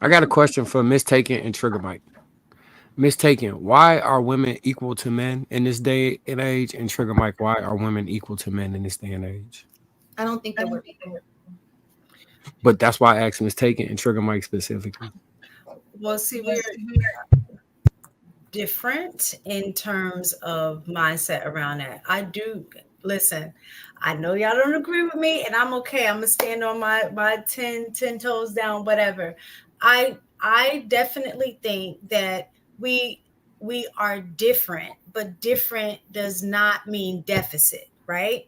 I got a question for Miss Taken and Trigger Mike. Miss Taken, why are women equal to men in this day and age? And Trigger Mike, why are women equal to men in this day and age? I don't think that we're equal. But that's why I asked Miss Taken and Trigger Mike specifically. Well, see, we're different in terms of mindset around that. I do listen. I know y'all don't agree with me, and I'm okay. I'm gonna stand on my 10 toes down, whatever. I definitely think that we are different, but different does not mean deficit, right?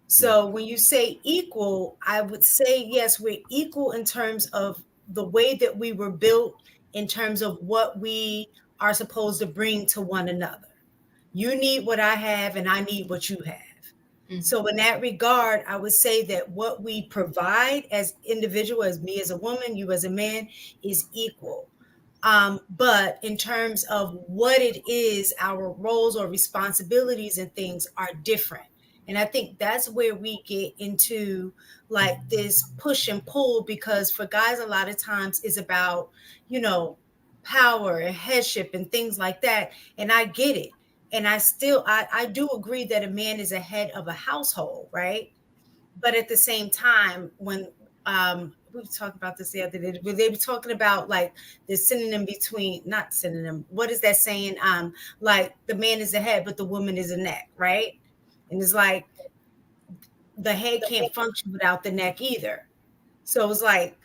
So when you say equal, I would say yes, we're equal in terms of the way that we were built, in terms of what we are supposed to bring to one another. You need what I have, and I need what you have. So in that regard, I would say that what we provide as individual, as me as a woman, you as a man, is equal. But in terms of what it is, our roles or responsibilities and things are different. And I think that's where we get into like this push and pull, because for guys, a lot of times is about, you know, power and headship and things like that. And I get it. And I do agree that a man is a head of a household, right? But at the same time, when we were talking about this the other day, where they were talking about like the synonym between, not synonym, what is that saying? Like the man is the head, but the woman is the neck, right? And it's like the head can't function without the neck either. So it's like,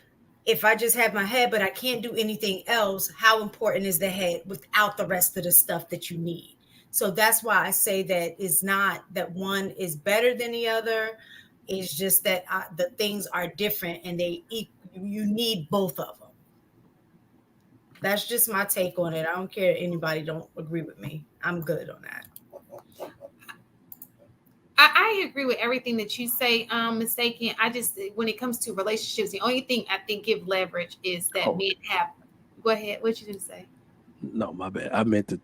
if I just have my head, but I can't do anything else, how important is the head without the rest of the stuff that you need? So that's why I say that it's not that one is better than the other. It's just that the things are different, and you need both of them. That's just my take on it. I don't care if anybody don't agree with me. I'm good on that. I agree with everything that you say, mistaken. I just, when it comes to relationships, the only thing I think give leverage is that men have. Go ahead. What you gonna say? No, my bad. I meant to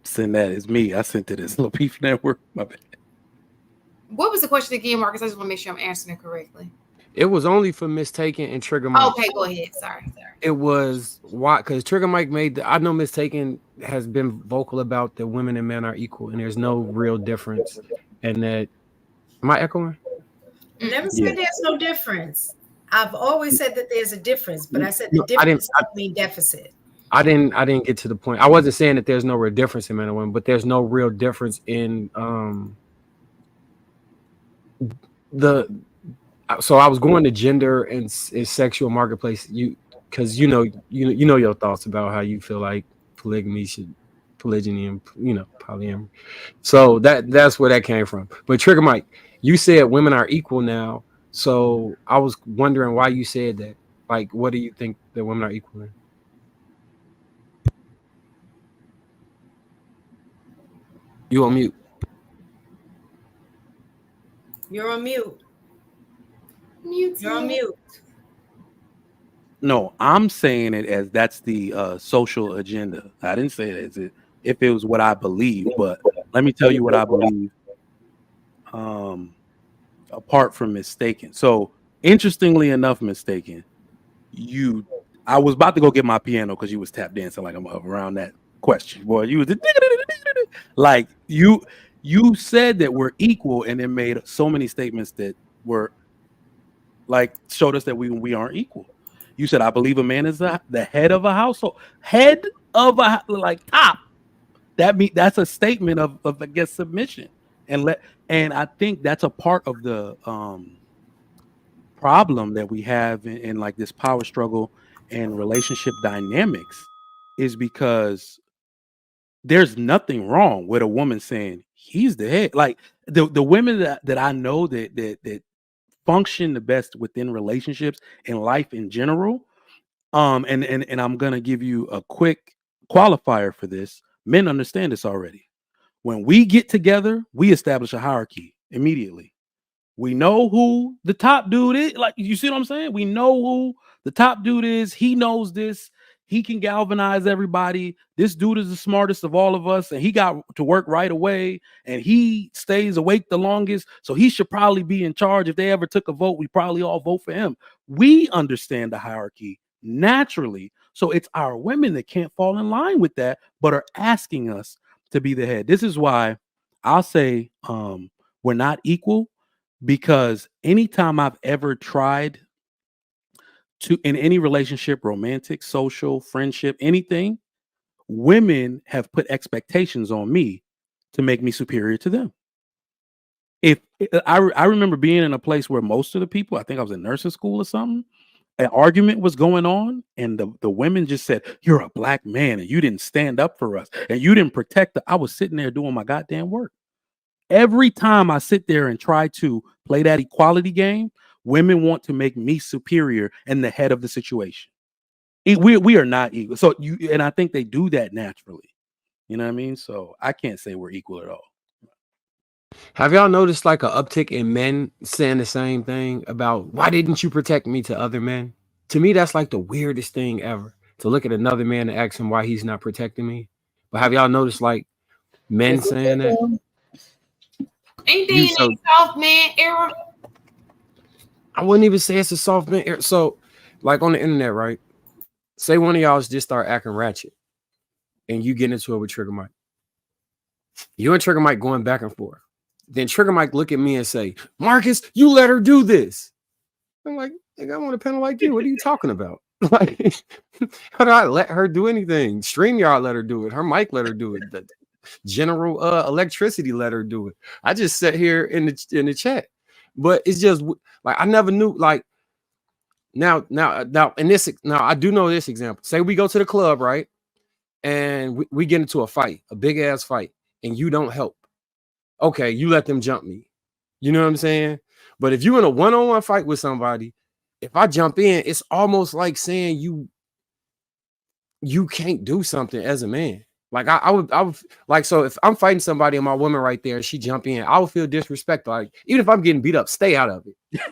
send that as me. I sent it as Lapeef Network. My bad. What was the question again, Marcus? I just want to make sure I'm answering it correctly. It was only for Miss Taken and Trigger Mike. Okay, go ahead. Sorry. It was why, because Trigger Mike made I know Miss Taken has been vocal about that women and men are equal, and there's no real difference. And that, am I echoing? I never said there's no difference. I've always said that there's a difference, but I said the No, difference don't mean deficit. I didn't get to the point. I wasn't saying that there's no real difference in men and women, but there's no real difference in the. So I was going to gender and sexual marketplace. Because you know your thoughts about how you feel like polygyny and polyamory. So that's where that came from. But Trigger Mike, you said women are equal now. So I was wondering why you said that. Like, what do you think that women are equal in? You on mute. You're on mute. Mute. You're on mute. No, I'm saying it as that's the social agenda. I didn't say it as if it was what I believe, but let me tell you what I believe. Apart from mistaken. So interestingly enough, mistaken. I was about to go get my piano because you was tap dancing like I'm around that question. Boy, you was like you said that we're equal, and then made so many statements that were like showed us that we aren't equal. You said, I believe a man is the head of a household, head of a like top. That's a statement of I guess submission, and I think that's a part of the problem that we have in like this power struggle and relationship dynamics, is because there's nothing wrong with a woman saying he's the head. Like the women that I know that function the best within relationships and life in general. And I'm gonna give you a quick qualifier for this. Men understand this already. When we get together, we establish a hierarchy immediately. We know who the top dude is. Like, you see what I'm saying? We know who the top dude is. He knows this. He can galvanize everybody. This dude is the smartest of all of us, and he got to work right away, and he stays awake the longest, so he should probably be in charge. If they ever took a vote, we probably all vote for him. We understand the hierarchy naturally, so it's our women that can't fall in line with that, but are asking us to be the head. This is why I'll say we're not equal, because anytime I've ever tried to, in any relationship, romantic, social, friendship, anything, women have put expectations on me to make me superior to them. If I remember being in a place where most of the people, I think I was in nursing school or something, an argument was going on, and the women just said, "You're a black man and you didn't stand up for us and you didn't protect the." I was sitting there doing my goddamn work. Every time I sit there and try to play that equality game, women want to make me superior and the head of the situation. We are not equal. So and I think they do that naturally. You know what I mean? So I can't say we're equal at all. Have y'all noticed like an uptick in men saying the same thing about why didn't you protect me to other men? To me, that's like the weirdest thing ever. To look at another man and ask him why he's not protecting me. But have y'all noticed like men saying that? Ain't they in a soft man era? I wouldn't even say it's a soft man era. So, like on the internet, right? Say one of y'all just start acting ratchet, and you get into it with Trigger Mike. You and Trigger Mike going back and forth. Then Trigger Mike look at me and say, "Marcus, you let her do this." I'm like, "I want a panel like you. What are you talking about? Like, how do I let her do anything? StreamYard let her do it. Her mic let her do it. The general electricity let her do it. I just sat here in the chat, but it's just like I never knew. Like now, in this, now I do know this example. Say we go to the club, right, and we get into a fight, a big ass fight, and you don't help. Okay, you let them jump me. You know what I'm saying? But if you're in a one-on-one fight with somebody, if I jump in, it's almost like saying you can't do something as a man. Like I would like, so if I'm fighting somebody and my woman right there and she jump in, I would feel disrespect. Like even if I'm getting beat up, stay out of it.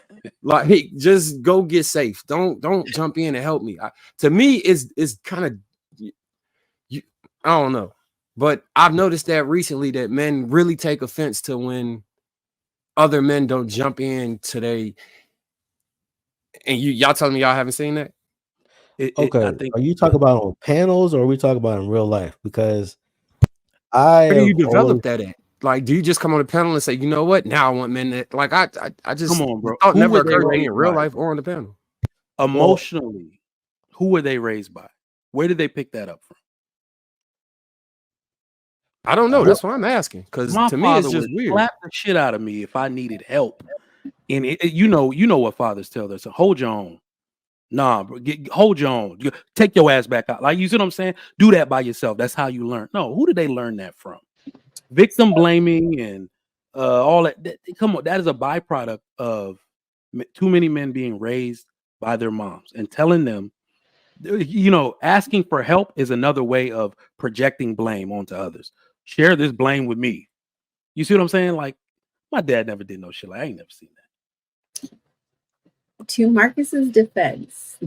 Like hey, just go get safe. Don't jump in and help me. To me, it's kind of I don't know. But I've noticed that recently that men really take offense to when other men don't jump in today. And y'all telling me y'all haven't seen that? Okay, I think, are you talking about on panels or are we talking about in real life? Because where do you develop that at? Like, do you just come on the panel and say, you know what? Now I want men that like I just come on, bro. Thought never occurred to me in real life or on the panel. Emotionally, who were they raised by? Where did they pick that up from? I don't know. That's what I'm asking. Because to me, it's just weird. Slap the shit out of me if I needed help. And you know what fathers tell us. So hold your own. Nah, bro, hold your own. Take your ass back out. Like, you see what I'm saying? Do that by yourself. That's how you learn. No, who did they learn that from? Victim blaming and all that. Come on, that is a byproduct of too many men being raised by their moms and telling them, you know, asking for help is another way of projecting blame onto others. Share this blame with me. You see what I'm saying? Like, my dad never did no shit. Like, I ain't never seen that. To Marcus's defense,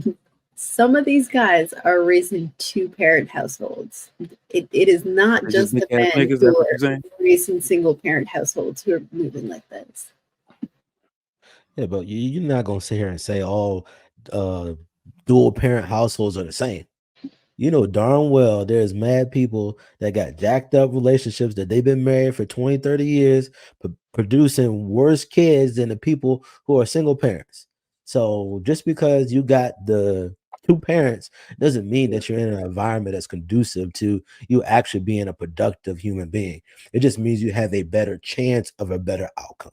some of these guys are raised in two-parent households. It is not just the men who are raised in single-parent households who are moving like this. Yeah, but you're not gonna sit here and say all dual-parent households are the same. You know darn well there's mad people that got jacked up relationships that they've been married for 20, 30 years, producing worse kids than the people who are single parents. So just because you got the two parents doesn't mean that you're in an environment that's conducive to you actually being a productive human being. It just means you have a better chance of a better outcome.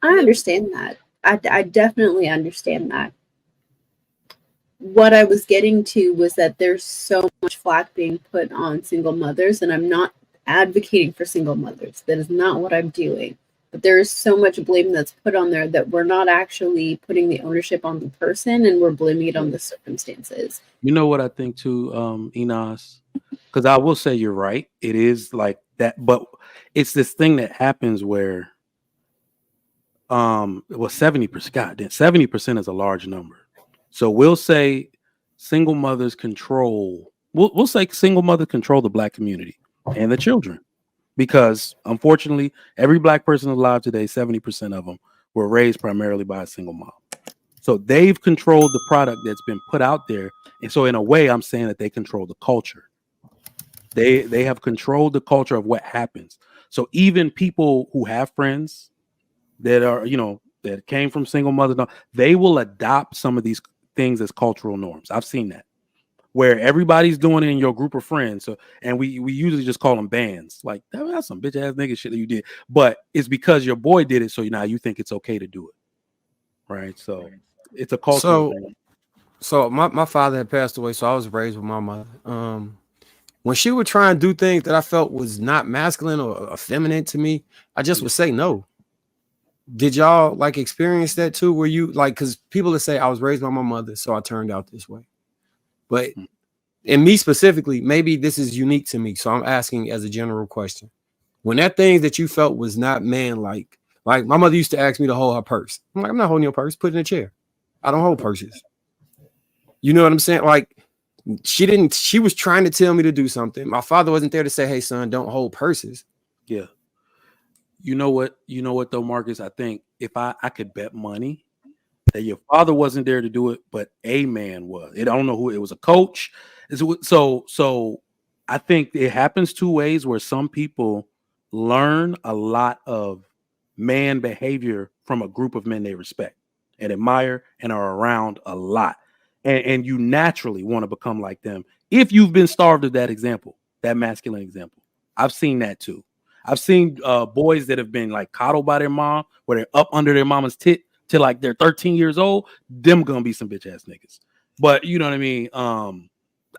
I understand that. I definitely understand that. What I was getting to was that there's so much flack being put on single mothers, and I'm not advocating for single mothers. That is not what I'm doing. But there is so much blame that's put on there that we're not actually putting the ownership on the person, and we're blaming it on the circumstances. You know what I think too, Enos? Because I will say you're right. It is like that, but it's this thing that happens where 70%, God, 70% is a large number. So we'll say single mothers control. We'll say single mothers control the Black community and the children, because unfortunately, every Black person alive today, 70% of them were raised primarily by a single mom. So they've controlled the product that's been put out there, and so in a way, I'm saying that they control the culture. They have controlled the culture of what happens. So even people who have friends that are, that came from single mothers, they will adopt some of these things as cultural norms. I've seen that, where everybody's doing it in your group of friends. So, and we usually just call them bands. Like, that's some bitch ass nigga shit that you did, but it's because your boy did it. So now you think it's okay to do it, right? So it's a cultural thing. So my father had passed away, so I was raised with my mother. When she would try and do things that I felt was not masculine or effeminate to me, I just would say no. Did y'all like experience that too? Where you like, because people would say I was raised by my mother, so I turned out this way. But in me specifically, maybe this is unique to me. So I'm asking as a general question. When that thing that you felt was not man-like, like my mother used to ask me to hold her purse. I'm like, I'm not holding your purse, put it in a chair. I don't hold purses. You know what I'm saying? Like, she was trying to tell me to do something. My father wasn't there to say, hey, son, don't hold purses. Yeah. You know what though, Marcus? I think if I could bet money that your father wasn't there to do it, but a man was. I don't know who it was, a coach. So I think it happens two ways, where some people learn a lot of man behavior from a group of men they respect and admire and are around a lot. And you naturally want to become like them if you've been starved of that example, that masculine example. I've seen that too. I've seen boys that have been like coddled by their mom, where they're up under their mama's tit till like they're 13 years old. Them gonna be some bitch ass niggas. But you know what I mean?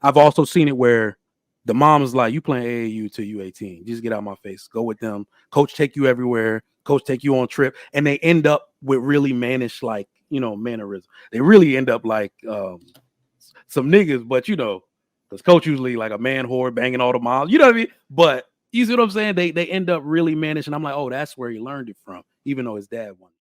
I've also seen it where the mom is like, you playing AAU till you 18. Just get out of my face. Go with them. Coach take you everywhere. Coach take you on trip. And they end up with really mannish, like, mannerism. They really end up like some niggas, but because coach usually like a man whore banging all the moms. You know what I mean? But you see what I'm saying? They end up really mannish. And I'm like, oh, that's where he learned it from, even though his dad won.